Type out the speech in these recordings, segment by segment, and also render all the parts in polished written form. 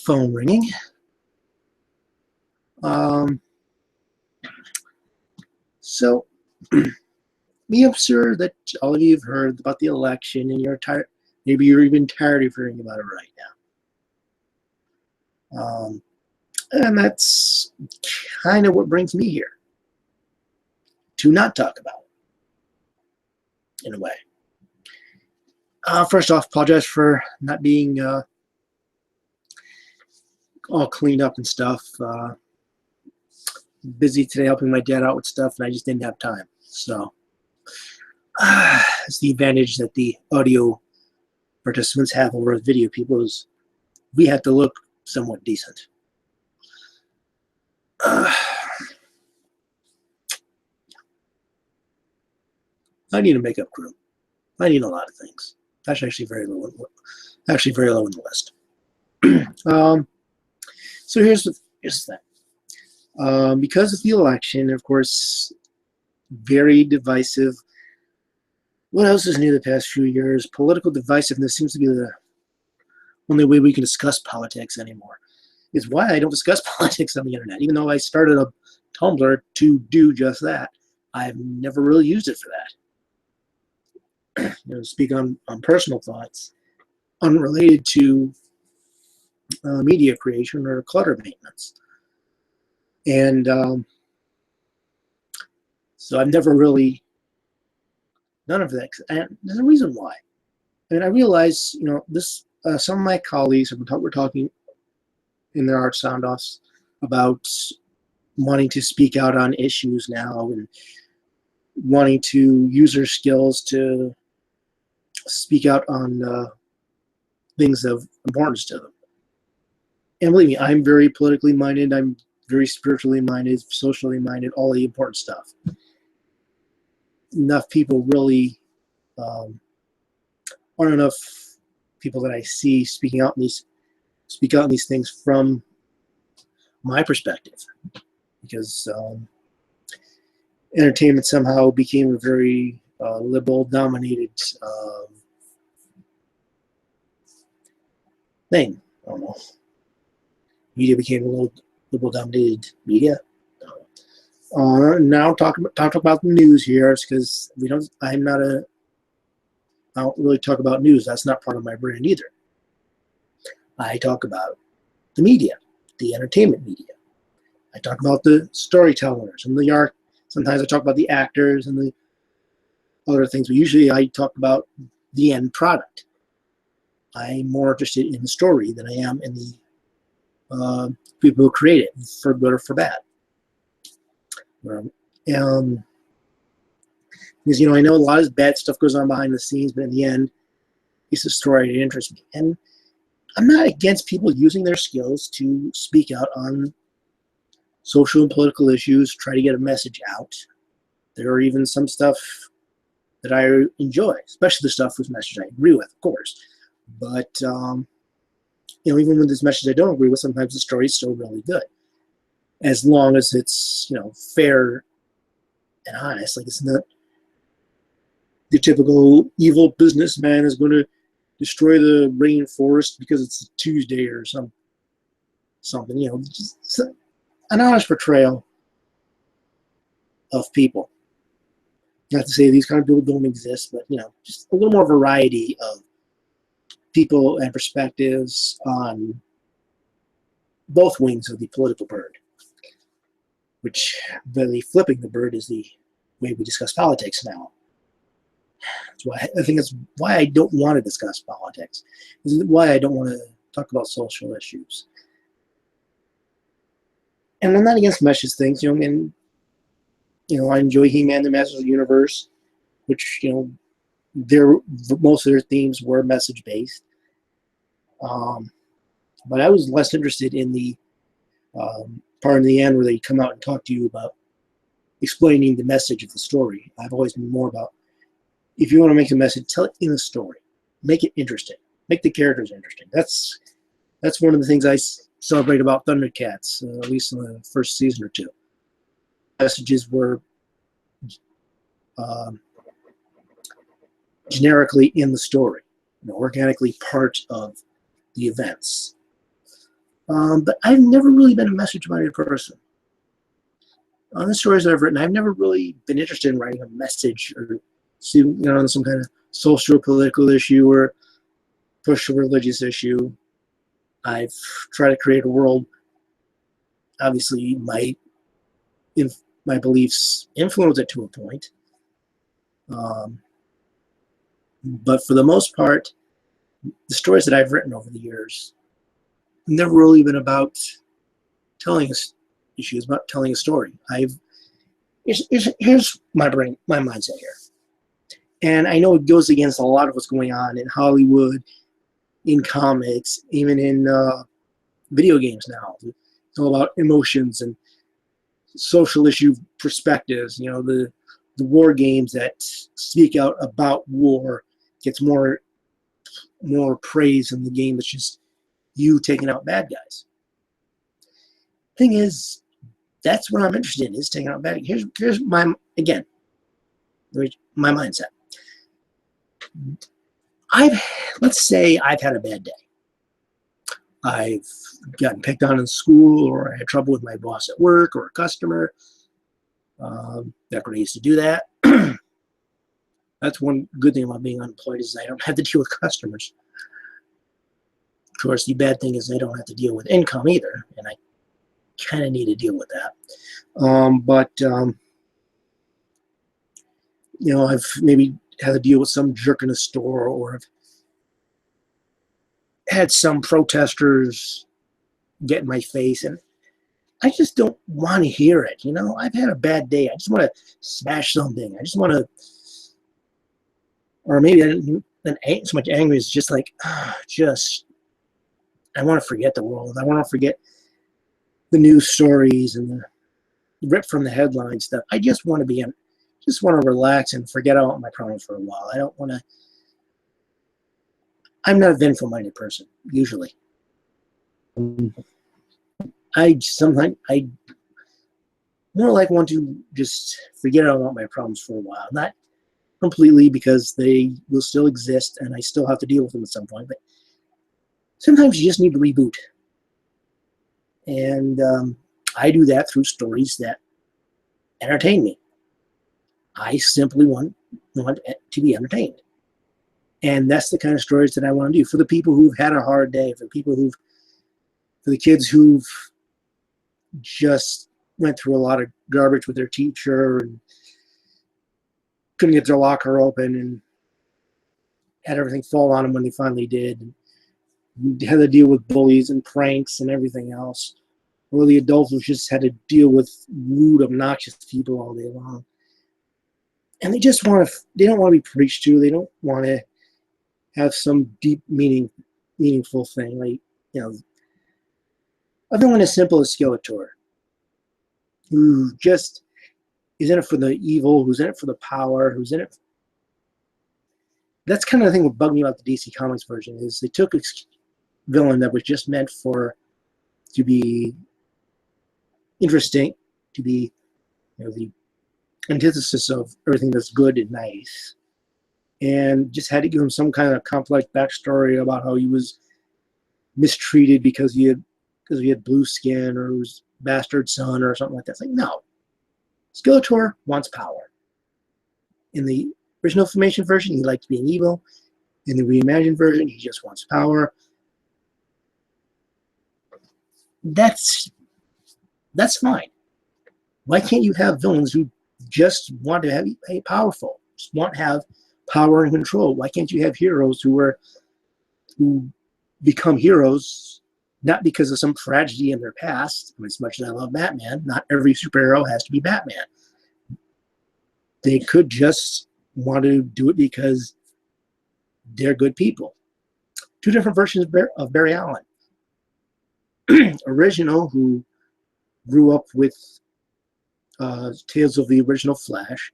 phone ringing. So, I'm sure that all of you have heard about the election, and you're tired. Maybe you're even tired of hearing about it right now. And that's kind of what brings me here, to not talk about it, in a way. First off, apologize for not being all cleaned up and stuff. Busy today helping my dad out with stuff, and I just didn't have time. So it's the advantage that the audio participants have over the video people is we have to look somewhat decent. I need a makeup crew. I need a lot of things. That's actually very low. Actually, very low on the list. So here's the thing. Because of the election, of course, very divisive. What else is new the past few years? Political divisiveness seems to be the only way we can discuss politics anymore. It's why I don't discuss politics on the internet, even though I started a Tumblr to do just that. I've never really used it for that. Speak on personal thoughts unrelated to media creation or clutter maintenance. And so I've never really none of that. And there's a reason why. I mean, I realize, this. Some of my colleagues were talking in their Art Soundoffs about wanting to speak out on issues now and wanting to use their skills to speak out on things of importance to them. And believe me, I'm very politically minded. I'm very spiritually minded, socially minded, all the important stuff. Enough people really aren't enough people that I see speak out in these things from my perspective, because entertainment somehow became a very liberal-dominated thing. I don't know. Media became a little liberal-dominated media. Now talk about the news here, because I don't really talk about news. That's not part of my brand either. I talk about the media, the entertainment media. I talk about the storytellers and the art. Sometimes I talk about the actors and the other things, but usually I talk about the end product. I'm more interested in the story than I am in the people who create it, for good or for bad. Because, I know a lot of bad stuff goes on behind the scenes, but in the end, it's a story that interests me. And I'm not against people using their skills to speak out on social and political issues, try to get a message out. There are even some stuff that I enjoy, especially the stuff whose message I agree with, of course. But, even with this message I don't agree with, sometimes the story is still really good. As long as it's, fair and honest. Like, it's not the typical evil businessman is going to destroy the rainforest because it's a Tuesday or something. Just an honest portrayal of people. Not to say these kind of people don't exist, but just a little more variety of people and perspectives on both wings of the political bird. Which, really flipping the bird, is the way we discuss politics now. That's why I don't want to discuss politics. This is why I don't want to talk about social issues. And I'm not against message things, and I enjoy He-Man, the Masters of the Universe, which most of their themes were message based. But I was less interested in the part in the end where they come out and talk to you about explaining the message of the story. I've always been more about, if you want to make a message, tell it in a story. Make it interesting. Make the characters interesting. That's one of the things I celebrate about Thundercats, at least in the first season or two. Messages were generically in the story, organically part of the events. But I've never really been a message-minded person. On the stories that I've written, I've never really been interested in writing a message or on some kind of social or political issue or push a religious issue. I've tried to create a world. Obviously, my beliefs influence it to a point. But for the most part, the stories that I've written over the years have never really been about telling issues, about telling a story. Here's my mindset here. And I know it goes against a lot of what's going on in Hollywood, in comics, even in video games now. It's all about emotions and social issue perspectives. The war games that speak out about war gets more praise than the game that's just you taking out bad guys. Thing is, that's what I'm interested in, is taking out bad guys. Here's my mindset. Let's say I've had a bad day. I've gotten picked on in school, or I had trouble with my boss at work or a customer. Back when I used to do that. That's one good thing about being unemployed, is I don't have to deal with customers. Of course, the bad thing is I don't have to deal with income either, and I kind of need to deal with that. I've maybe had to deal with some jerk in a store, or I've had some protesters get in my face, and I just don't want to hear it. I've had a bad day. I just want to smash something. I just want to, or maybe I didn't so much anger is just like, I want to forget the world. I want to forget the news stories and the rip from the headline stuff. I just want to relax and forget about my problems for a while. I'm not a vengeful-minded person, usually. I more like want to just forget about my problems for a while. Not completely, because they will still exist and I still have to deal with them at some point. But sometimes you just need to reboot. And I do that through stories that entertain me. I simply want to be entertained. And that's the kind of stories that I want to do. For the people who've had a hard day, for the kids who've just went through a lot of garbage with their teacher and couldn't get their locker open and had everything fall on them when they finally did. And had to deal with bullies and pranks and everything else. Or the adults who just had to deal with rude, obnoxious people all day long. And they don't want to be preached to. They don't want to have some deep meaningful thing. Like, everyone as simple as Skeletor, who just is in it for the evil, who's in it for the power, who's in it. That's kind of the thing that bugged me about the DC Comics version, is they took a villain that was just meant to be interesting, to be the antithesis of everything that's good and nice, and just had to give him some kind of complex backstory about how he was mistreated because he had blue skin, or was bastard son or something like that. It's like, no. Skeletor wants power. In the original Filmation version, he liked being evil. In the reimagined version, he just wants power. That's fine. Why can't you have villains who just want to be powerful, just want to have power and control? Why can't you have heroes who become heroes not because of some tragedy in their past? As much as I love Batman, not every superhero has to be Batman. They could just want to do it because they're good people. Two different versions of Barry Allen. Original, who grew up with tales of the original Flash.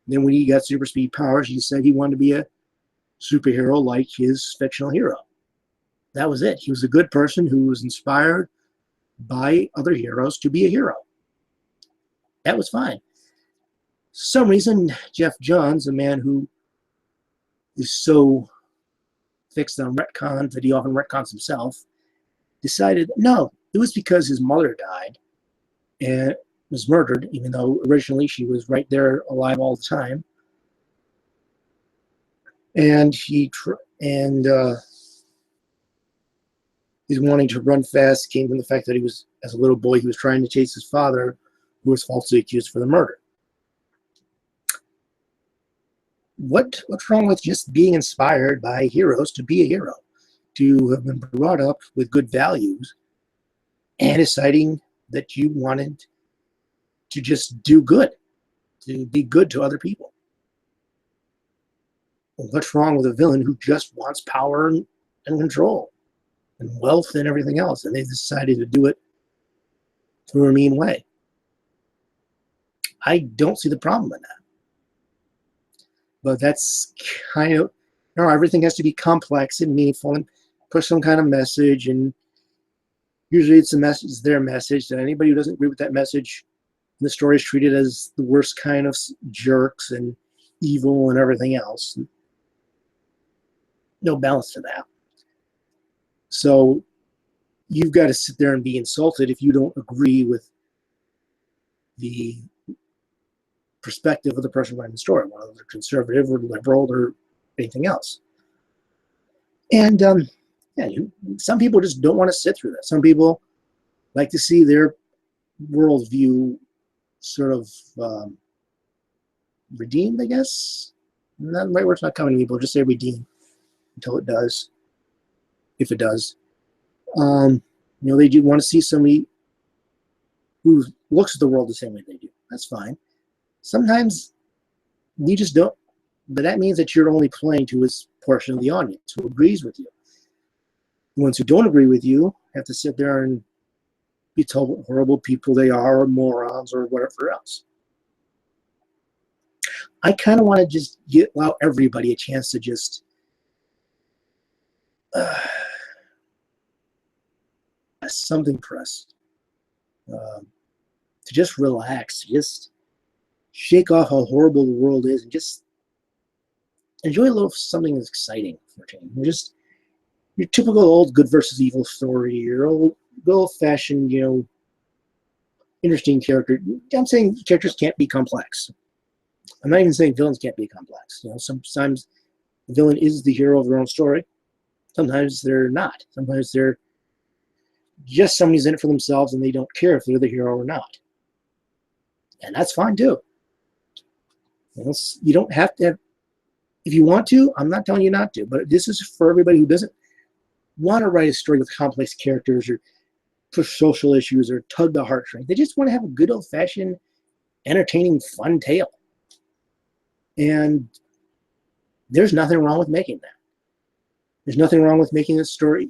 Then when he got super speed powers, he said he wanted to be a superhero like his fictional hero. That was it. He was a good person who was inspired by other heroes to be a hero. That was fine. For some reason, Jeff Johns, a man who is so fixed on retcons that he often retcons himself, decided, no, it was because his mother died and was murdered, even though originally she was right there alive all the time. And he's wanting to run fast came from the fact that he was, as a little boy, he was trying to chase his father, who was falsely accused for the murder. What's wrong with just being inspired by heroes to be a hero, to have been brought up with good values, and deciding that you wanted to just do good, to be good to other people? What's wrong with a villain who just wants power and control and wealth and everything else, and they decided to do it through a mean way? I don't see the problem in that. But that's kind of, no, everything has to be complex and meaningful and push some kind of message, and usually it's their message, that anybody who doesn't agree with that message in the story is treated as the worst kind of jerks and evil and everything else. No balance to that. So you've got to sit there and be insulted if you don't agree with the perspective of the person writing the story, whether they're conservative or liberal or anything else. And yeah, some people just don't want to sit through that. Some people like to see their worldview sort of redeemed, I guess. Not the right word's not coming to me, but just say redeem until it does, if it does. They do want to see somebody who looks at the world the same way they do. That's fine. Sometimes you just don't, but that means that you're only playing to a portion of the audience who agrees with you. The ones who don't agree with you have to sit there and be told what horrible people they are, or morons, or whatever else. I kind of want to just allow everybody a chance to just something for us, to just relax, just shake off how horrible the world is, and just enjoy a little something that's exciting for a change. Just your typical old good versus evil story, your old-fashioned, interesting character. I'm saying characters can't be complex. I'm not even saying villains can't be complex. Sometimes the villain is the hero of their own story. Sometimes they're not. Sometimes they're just somebody's in it for themselves and they don't care if they're the hero or not. And that's fine too. You don't have to have, if you want to, I'm not telling you not to, but this is for everybody who doesn't want to write a story with complex characters or push social issues or tug the heartstrings. They just want to have a good old-fashioned, entertaining, fun tale. And there's nothing wrong with making that. There's nothing wrong with making a story,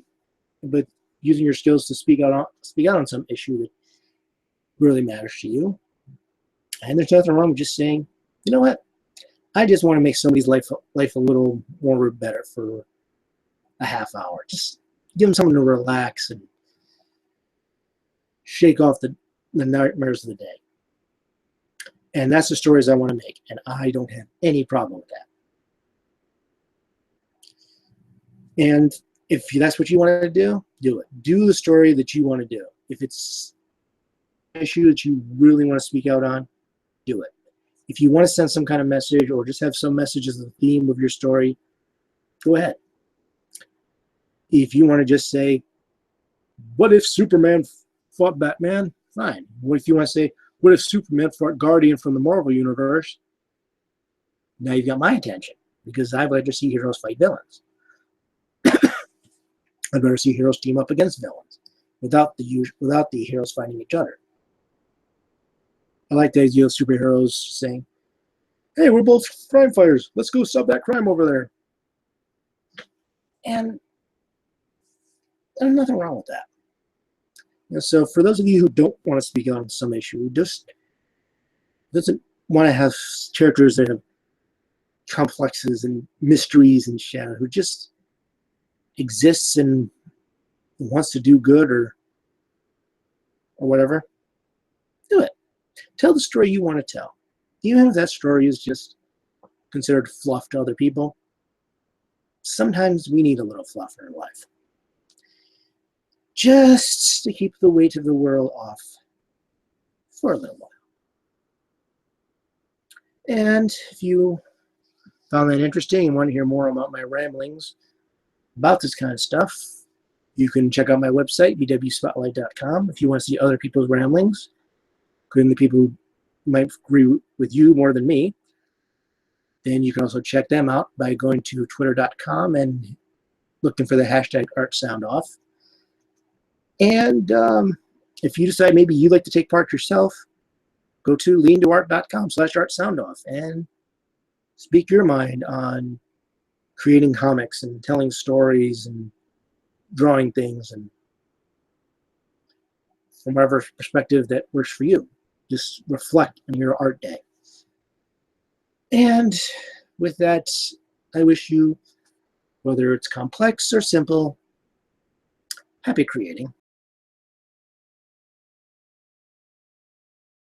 but using your skills to speak out on some issue that really matters to you. And there's nothing wrong with just saying, you know what? I just want to make somebody's life a little more better for a half hour. Just give them something to relax and shake off the nightmares of the day. And that's the stories I want to make, and I don't have any problem with that. And if that's what you want to do, do it. Do the story that you want to do. If it's an issue that you really want to speak out on, do it. If you want to send some kind of message or just have some message as the theme of your story, go ahead. If you want to just say, what if Superman fought Batman? Fine. What if you want to say, what if Superman fought Guardian from the Marvel Universe? Now you've got my attention, because I'd like to see heroes fight villains. I'd rather see heroes team up against villains without the heroes fighting each other. I like the idea of superheroes saying, hey, we're both crime fighters. Let's go solve that crime over there. And there's nothing wrong with that. So for those of you who don't want to speak on some issue, who just doesn't want to have characters that have complexes and mysteries and shadow, who just exists and wants to do good or whatever, do it. Tell the story you want to tell. Even if that story is just considered fluff to other people, sometimes we need a little fluff in our life. just to keep the weight of the world off for a little while. And if you found that interesting and want to hear more about my ramblings about this kind of stuff, you can check out my website, bwspotlight.com. If you want to see other people's ramblings, including the people who might agree with you more than me, then you can also check them out by going to twitter.com and looking for the hashtag Art Soundoff. And if you decide maybe you'd like to take part yourself, go to leantoart.com/artsoundoff and speak your mind on creating comics and telling stories and drawing things, and from whatever perspective that works for you. Just reflect on your art day. And with that, I wish you, whether it's complex or simple, happy creating.